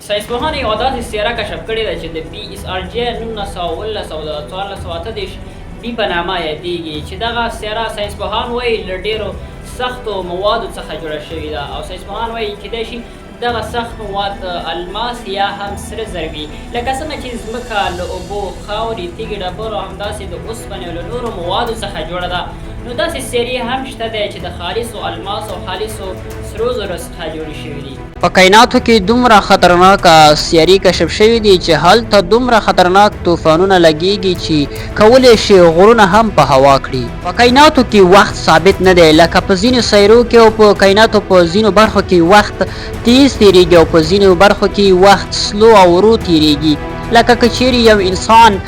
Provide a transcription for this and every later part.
ساینسپوهانو یوه داسې څېره کشف کړې ده چې د PSRJ 1914 بي په نامه یادېږي چې دغه څېره ساینسپوهان وایي له ډېرو سختو موادو څخه جوړه شوې ده او ساینسپوهان وایي کیدای شي دغه سخت مواد الماس یا هم سره زر وي لکه څنګه چې ځمکه له اوبو خاورې تیږې ډبرو همداسې د اوسپنې او له نورو موادو څخه جوړه ده نو داسې څېرې هم شته دی چې د خالصو الماس او خالصو سرو زرو څخه جوړې شوي دي په کائناتو کې دومره خطرناکه سیارې کشف شوي دي چې هلته دومره خطرناک طوفانونه لګیږي چې کولی شي غرونه هم په هوا کړي په کائناتو کې وخت ثابت نه دی لکه په ځینو سیارو کې او په کائناتو په ځینو برخو کې وخت تیز تیریږي او په ځینو برخو کې وخت سلو او ورو تیریږي لکه که چیرې یو انسان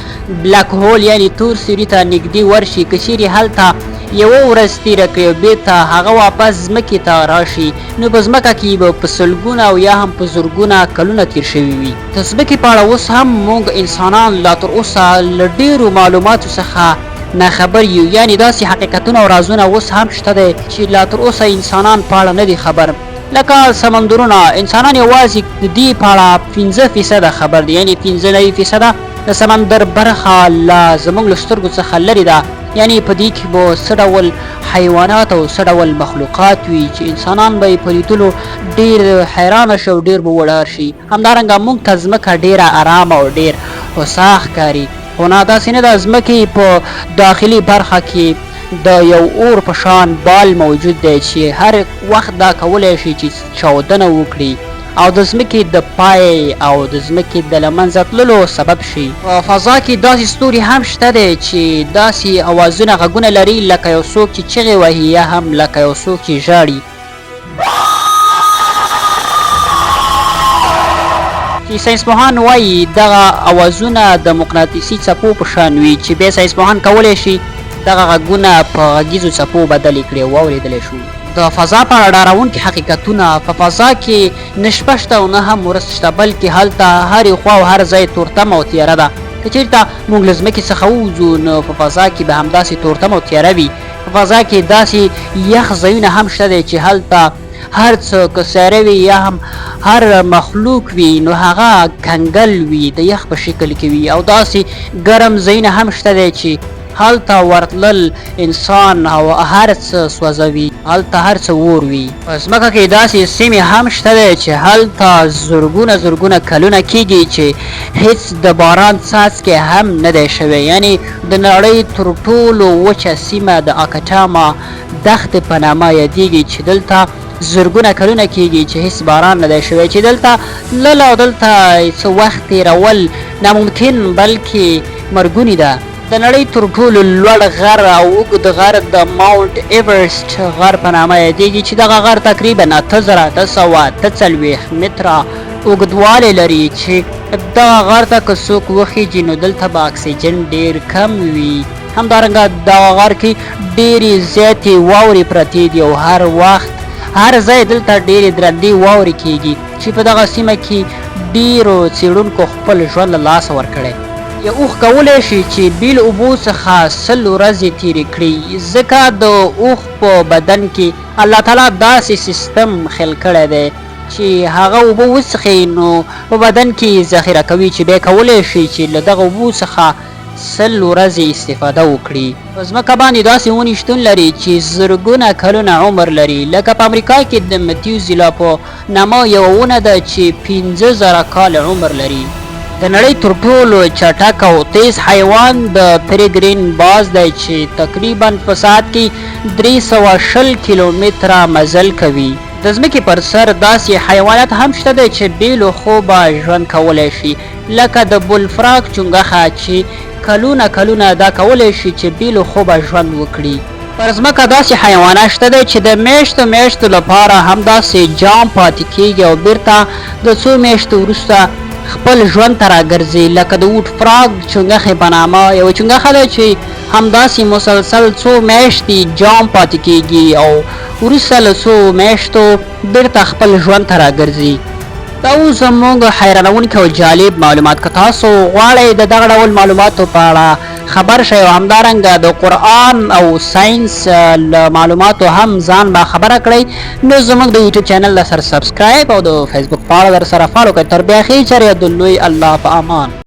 بلاک هول یعنی تور سیوري ته نږدې ورشي که چیرې هلته یوه ورځ تیره کړي او بېرته هغه واپس ځمکې ته راشي نو په ځمکه کې به په سلګونه او یا هم په زرګونه کلونه تیر شوي وي د ځمکې په اړه اوس هم موږ انسانان لا تر اوسه له ډېرو معلوماتو څخه ناخبر یو یعنې داسې حقیقتونه او رازونه اوس هم شته دی چې لا تر اوسه انسانان په اړه نه دي خبر لکه سمندرونه انسانان یوازې د دې په اړه 15% خبر دي یعنې 15% د سمندر برخه لا زموږ له سترګو څخه لرې ده یعنی په دې کې به څه ډول حیوانات او څه ډول مخلوقات وي چې انسانان به یې په لیدلو ډېر حیرانه شي او ډېر به وډار شي همدارنګه موږ ته ځمکه ډېره ارامه او ډېر هوسا ښکاري خو نه داسې نه ده ځمکې په داخلي برخه کې د یو اور په شان بال موجود دی چې هر وخت دا کولی شي چې چاودنه وکړي او د ځمکې د پای او د ځمکې د له منځه تللو سبب شي په فضا کې داسې ستوري هم شته دی چې داسې اوازونه غږونه لري لکه یو څوک چې چغې وهي یا هم لکه یو څوک چې ژاړي چې ساینسپوهان وایي دغه اوازونه د مقناطیسي څپو په شان وي چې بیا ساینسپوهان کولی شي دغه غږونه په غږیزو څپو بدلې کړي او واورېدلی شو د فضا په اړه ډارونکي حقیقتونه په فضا کې نه شپه شته او نه هم ورځ شته بلکې هلته هرې خوا او هر ځای تورتم او تیاره ده که چېرته موږ له ځمکې څخه ووځو نو په فضا کې به همداسې تورتم او تیاره وي په فضا کې داسې یخ ځایونه هم شته دی چې هلته هر څه که سیاره وي یا هم هر مخلوق وي نو هغه کنګل وي د یخ په شکل کې وي او داسې ګرم ځایونه هم شته دی چې هلته ورتلل انسان او هر څه سوځوي هلته هر څه اور وي په ځمکه کې داسې سیمې هم شته دی چې هلته زرګونه کلونه کیږي چې هیڅ د باران څاڅکی هم نه دی شوی یعنی د نړۍ تر ټولو وچه سیمه د اکاټاما دښتې په نامه یادېږي چې دلته زرګونه کلونه کیږي چې هیڅ باران نه دی شوی چې دلته تلل او دلته څه وخت تېرول ناممکن بلکې مرګونې ده د نړۍ تر ټولو لوړ غر او اوږد غر د ماونټ ایورسټ غر په نامه یادېږي چې دغه غر تقریبا 8940 متره اوږدوالی لري چې دغه غر ته که څوک وخیږي نو دلته به اکسیجن ډېر کم وي همدارنګه دغه غر کې ډېرې زیاتې واورې پرتې دي او هر وخت هر ځای دلته ډېرې درندې واورې کیږي چې په دغه سیمه کې ډېرو څېړونکو خپل ژوند له لاسه ورکړی یو اوښ کولی شي چې بیل اوبو څخه 100 ورځې تېرې کړي ځکه د اوښ په بدن کې الله تعالی داسې سیستم خل کړی دی چې هغه اوبه وڅښي نو په بدن کې ذخیره کوي چې بیا کولی شي چې له دغه اوبو څخه 100 ورځې استفاده وکړي په ځمکه باندې داسې ونې شتون لري چې زرګونه کلونه عمر لري لکه په امریکا کې د متیوزیلا په نامه یوه ونه ده چې 15000 کاله عمر لري د نړۍ تر ټولو چټک او تیز حیوان د پیریګرین باز دی چې تقریبا په ساعت کې 320 کیلومتره مزل کوي د ځمکې پر سر داسې حیوانات هم شته دی چې بیلو خوبه ژوند کولی شي لکه د بولفراګ چونګښه چې کلونه دا کولی شي چې بیلو خوبه ژوند وکړي پر ځمکه داسې حیوانات شته دی چې د میاشتو لپاره هم داسې جام پاتې کیږي او بیرته د څو میاشتو وروسته خپل ژوند ته راګرځي لکه د ووډ فراګ چونګښې په نامه یوه چونګښه ده چې همداسې مسلسل څو میاشتې جام پاتې کیږي او وروسته له څو میاشتو بیرته خپل ژوند ته راګرځي د دا اوس زموږ حیرانونکي او جالب معلومات که تاسو غواړئ د دغه ډول معلوماتو په اړه خبر شئ او همدارنګه د قرآن او ساينس له معلوماتو هم ځان با خبره کړئ نو زموږ د یوټیوب چینل سره سبسکرایب او د فیسبوک پاڼه در سره فالو کړئ. تر بیا ښې چارې د لوی الله په امان.